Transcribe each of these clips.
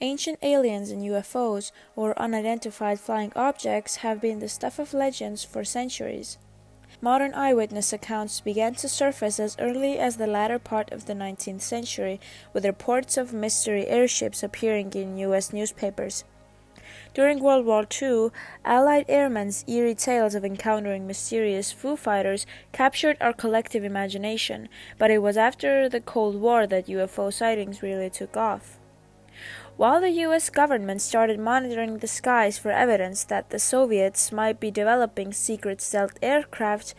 Ancient aliens and UFOs, or unidentified flying objects, have been the stuff of legends for centuries. Modern eyewitness accounts began to surface as early as the latter part of the 19th century, with reports of mystery airships appearing in U.S. newspapers. During World War II, Allied airmen's eerie tales of encountering mysterious Foo Fighters captured our collective imagination, but it was after the Cold War that UFO sightings really took off. While the U.S. government started monitoring the skies for evidence that the Soviets might be developing secret stealth aircraft,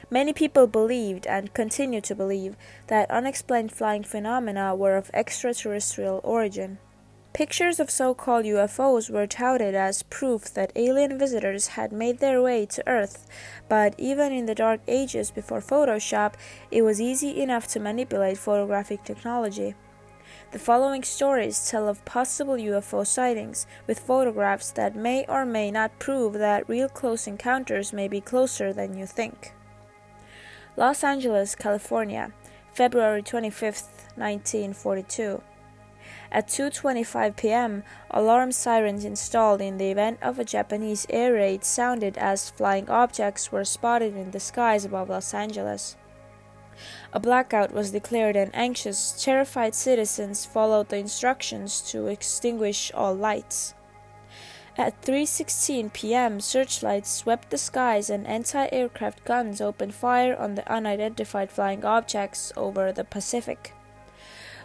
many people believed, and continue to believe, that unexplained flying phenomena were of extraterrestrial origin. Pictures of so-called UFOs were touted as proof that alien visitors had made their way to Earth, but even in the dark ages before Photoshop, it was easy enough to manipulate photographic technology. The following stories tell of possible UFO sightings, with photographs that may or may not prove that real close encounters may be closer than you think. Los Angeles, California, February 25, 1942. At 2:25 p.m., alarm sirens installed in the event of a Japanese air raid sounded as flying objects were spotted in the skies above Los Angeles. A blackout was declared and anxious, terrified citizens followed the instructions to extinguish all lights. At 3:16 p.m., searchlights swept the skies and anti-aircraft guns opened fire on the unidentified flying objects over the Pacific.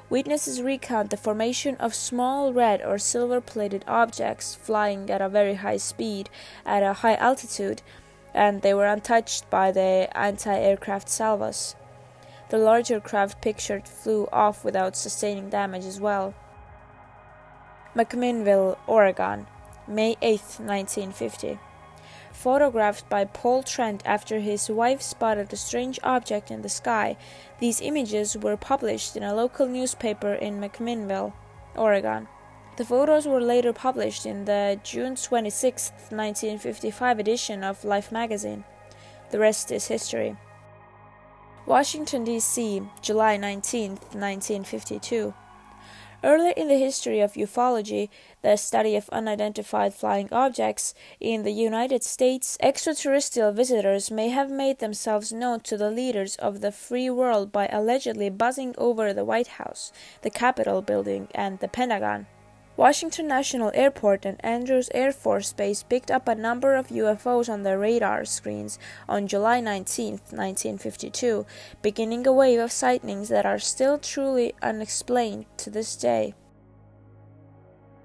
Witnesses recount the formation of small red or silver-plated objects flying at a very high speed at a high altitude, and they were untouched by the anti-aircraft salvos. The larger craft pictured flew off without sustaining damage as well. McMinnville, Oregon, May 8, 1950. Photographed by Paul Trent after his wife spotted a strange object in the sky, these images were published in a local newspaper in McMinnville, Oregon. The photos were later published in the June 26, 1955 edition of Life magazine. The rest is history. Washington, D.C., July 19, 1952. Early in the history of ufology, the study of unidentified flying objects, in the United States, extraterrestrial visitors may have made themselves known to the leaders of the free world by allegedly buzzing over the White House, the Capitol building, and the Pentagon. Washington National Airport and Andrews Air Force Base picked up a number of UFOs on their radar screens on July 19, 1952, beginning a wave of sightings that are still truly unexplained to this day.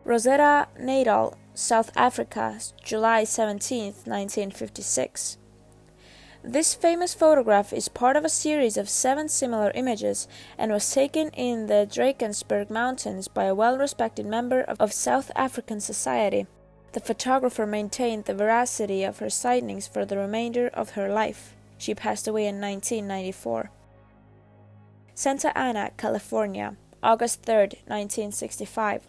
Rosetta, Natal, South Africa, July 17, 1956. This famous photograph is part of a series of 7 similar images and was taken in the Drakensberg Mountains by a well-respected member of South African society. The photographer maintained the veracity of her sightings for the remainder of her life. She passed away in 1994. Santa Ana, California, August 3, 1965.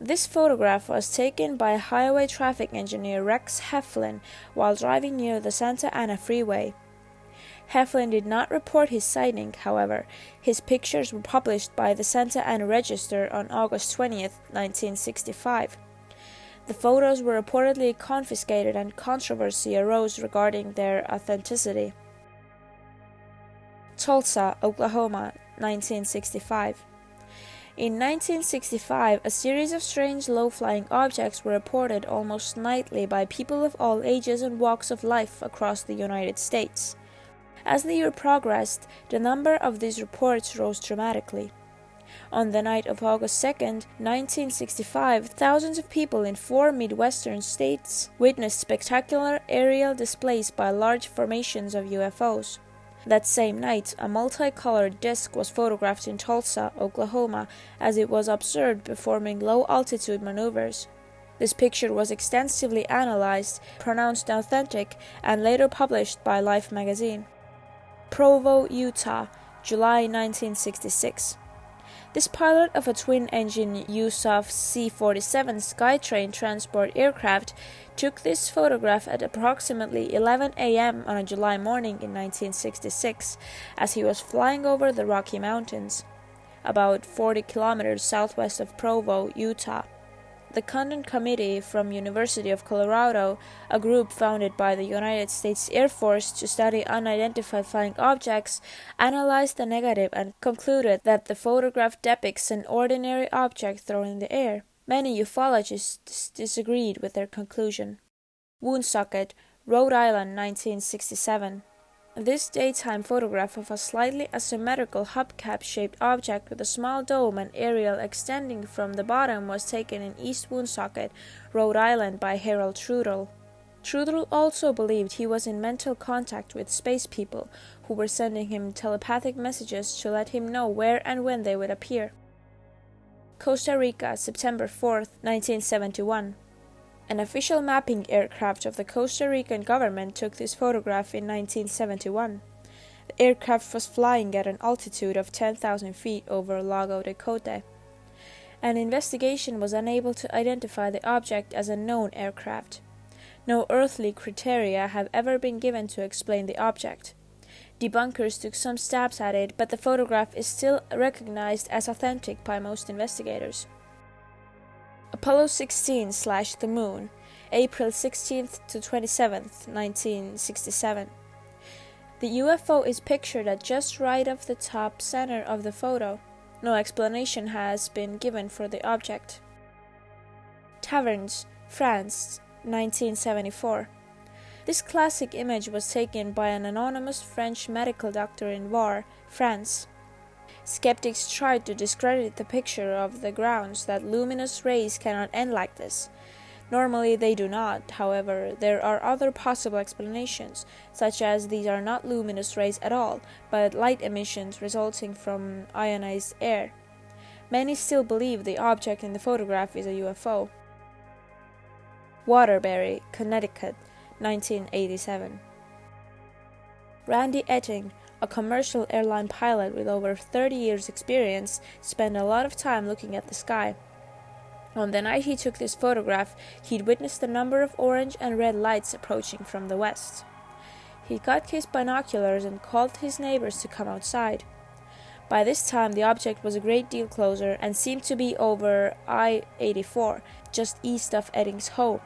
This photograph was taken by highway traffic engineer Rex Heflin while driving near the Santa Ana freeway. Heflin did not report his sighting, however. His pictures were published by the Santa Ana Register on August 20, 1965. The photos were reportedly confiscated and controversy arose regarding their authenticity. Tulsa, Oklahoma, 1965. In 1965, a series of strange low-flying objects were reported almost nightly by people of all ages and walks of life across the United States. As the year progressed, the number of these reports rose dramatically. On the night of August 2, 1965, thousands of people in 4 Midwestern states witnessed spectacular aerial displays by large formations of UFOs. That same night, a multicolored disc was photographed in Tulsa, Oklahoma, as it was observed performing low-altitude maneuvers. This picture was extensively analyzed, pronounced authentic, and later published by Life magazine. Provo, Utah, July 1966. This pilot of a twin-engine USAF C-47 Skytrain transport aircraft took this photograph at approximately 11 a.m. on a July morning in 1966, as he was flying over the Rocky Mountains. about 40 kilometers southwest of Provo, Utah. The Condon Committee from University of Colorado, a group founded by the United States Air Force to study unidentified flying objects, analyzed the negative and concluded that the photograph depicts an ordinary object thrown in the air. Many ufologists disagreed with their conclusion. Woonsocket, Rhode Island, 1967. This daytime photograph of a slightly asymmetrical hubcap-shaped object with a small dome and aerial extending from the bottom was taken in East Woonsocket, Rhode Island by Harold Trudell. Trudell also believed he was in mental contact with space people who were sending him telepathic messages to let him know where and when they would appear. Costa Rica, September 4, 1971. An official mapping aircraft of the Costa Rican government took this photograph in 1971. The aircraft was flying at an altitude of 10,000 feet over Lago de Cote. An investigation was unable to identify the object as a known aircraft. No earthly criteria have ever been given to explain the object. Debunkers took some stabs at it, but the photograph is still recognized as authentic by most investigators. Apollo 16/the Moon, April 16th to 27th, 1967. The UFO is pictured at just right of the top center of the photo. No explanation has been given for the object. Tavernes, France, 1974. This classic image was taken by an anonymous French medical doctor in Var, France. Skeptics tried to discredit the picture of the grounds that luminous rays cannot end like this. Normally they do not, however, there are other possible explanations, such as these are not luminous rays at all, but light emissions resulting from ionized air. Many still believe the object in the photograph is a UFO. Waterbury, Connecticut, 1987. Randy Etting, a commercial airline pilot with over 30 years' experience, spent a lot of time looking at the sky. On the night he took this photograph, he'd witnessed a number of orange and red lights approaching from the west. He got his binoculars and called his neighbors to come outside. By this time, the object was a great deal closer and seemed to be over I-84, just east of Etting's home.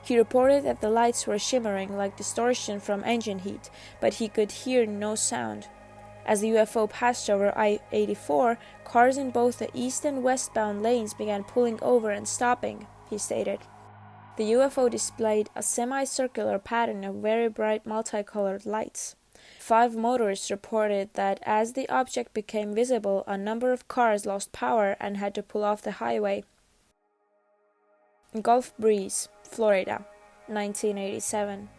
He reported that the lights were shimmering like distortion from engine heat, but he could hear no sound. As the UFO passed over I-84, cars in both the east and westbound lanes began pulling over and stopping, he stated. The UFO displayed a semicircular pattern of very bright multicolored lights. 5 motorists reported that as the object became visible, a number of cars lost power and had to pull off the highway. Gulf Breeze, Florida, 1987.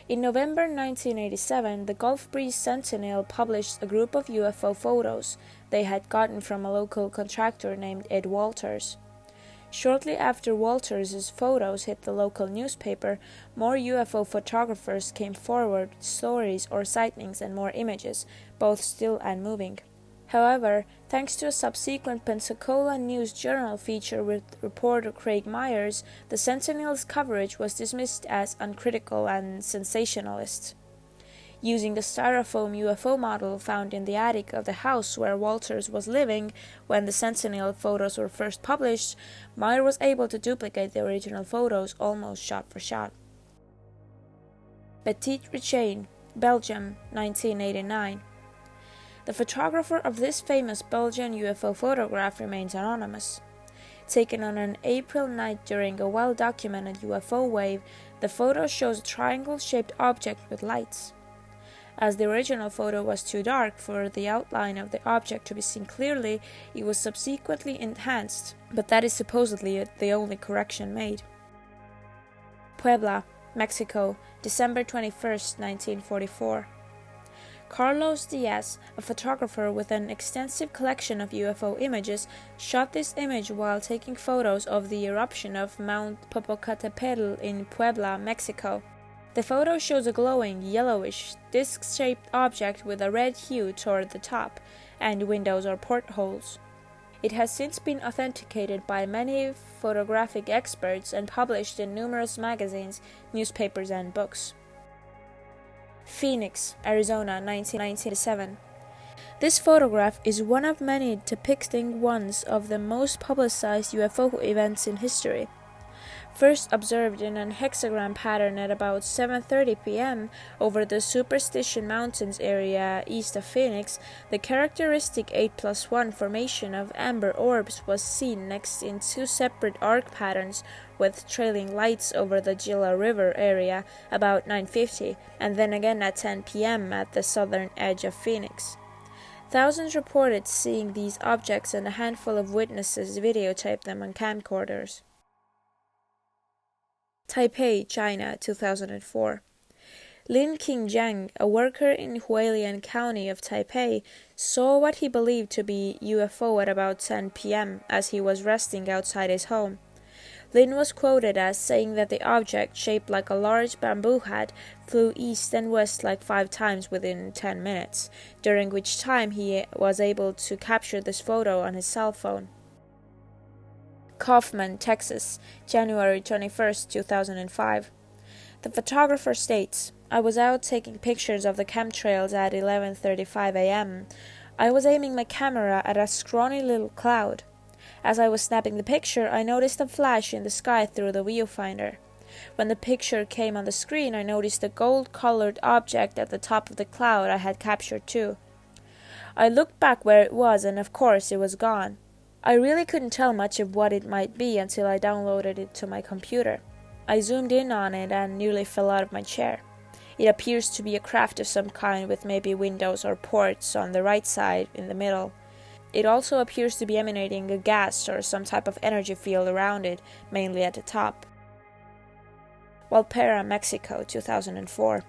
In November 1987, the Gulf Breeze Sentinel published a group of UFO photos they had gotten from a local contractor named Ed Walters. Shortly after Walters' photos hit the local newspaper, more UFO photographers came forward with stories or sightings and more images, both still and moving. However, thanks to a subsequent Pensacola News Journal feature with reporter Craig Myers, the Sentinel's coverage was dismissed as uncritical and sensationalist. Using the styrofoam UFO model found in the attic of the house where Walters was living when the Sentinel photos were first published, Myers was able to duplicate the original photos almost shot for shot. Petit, Rechain, Belgium, 1989. The photographer of this famous Belgian UFO photograph remains anonymous. Taken on an April night during a well-documented UFO wave, the photo shows a triangle-shaped object with lights. As the original photo was too dark for the outline of the object to be seen clearly, it was subsequently enhanced, but that is supposedly the only correction made. Puebla, Mexico, December 21, 1944. Carlos Diaz, a photographer with an extensive collection of UFO images, shot this image while taking photos of the eruption of Mount Popocatépetl in Puebla, Mexico. The photo shows a glowing, yellowish, disc-shaped object with a red hue toward the top, and windows or portholes. It has since been authenticated by many photographic experts and published in numerous magazines, newspapers, and books. Phoenix, Arizona, 1997. This photograph is one of many depicting one of the most publicized UFO events in history. First observed in an hexagram pattern at about 7:30 p.m. over the Superstition Mountains area east of Phoenix, the characteristic 8+1 formation of amber orbs was seen next in two separate arc patterns with trailing lights over the Gila River area about 9:50, and then again at 10 p.m. at the southern edge of Phoenix. Thousands reported seeing these objects, and a handful of witnesses videotaped them on camcorders. Taipei, China, 2004. Lin Qingjiang, a worker in Hualien County of Taipei, saw what he believed to be UFO at about 10 p.m. as he was resting outside his home. Lin was quoted as saying that the object, shaped like a large bamboo hat, flew east and west like 5 times within 10 minutes, during which time he was able to capture this photo on his cell phone. Kaufman, Texas, January 21, 2005. The photographer states, "I was out taking pictures of the chemtrails at 11:35 a.m. I was aiming my camera at a scrawny little cloud. As I was snapping the picture, I noticed a flash in the sky through the viewfinder. When the picture came on the screen, I noticed a gold-colored object at the top of the cloud I had captured too. I looked back where it was, and of course it was gone. I really couldn't tell much of what it might be until I downloaded it to my computer. I zoomed in on it and nearly fell out of my chair. It appears to be a craft of some kind with maybe windows or ports on the right side in the middle. It also appears to be emanating a gas or some type of energy field around it, mainly at the top." Valparaiso, Mexico, 2004.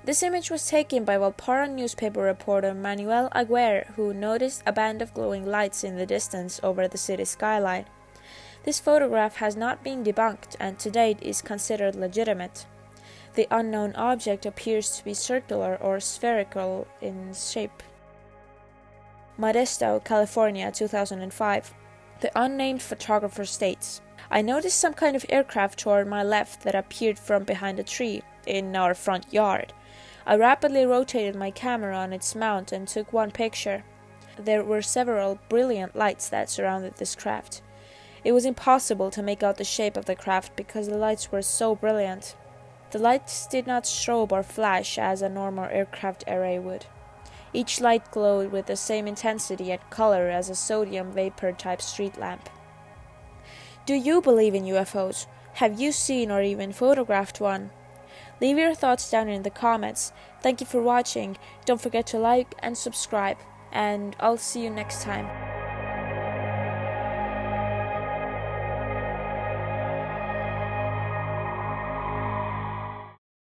This image was taken by Valparaiso newspaper reporter Manuel Aguirre, who noticed a band of glowing lights in the distance over the city skyline. This photograph has not been debunked and to date is considered legitimate. The unknown object appears to be circular or spherical in shape. Modesto, California, 2005. The unnamed photographer states, "I noticed some kind of aircraft toward my left that appeared from behind a tree in our front yard. I rapidly rotated my camera on its mount and took one picture. There were several brilliant lights that surrounded this craft. It was impossible to make out the shape of the craft because the lights were so brilliant. The lights did not strobe or flash as a normal aircraft array would. Each light glowed with the same intensity and color as a sodium vapor type street lamp." Do you believe in UFOs? Have you seen or even photographed one? Leave your thoughts down in the comments. Thank you for watching. Don't forget to like and subscribe, and I'll see you next time.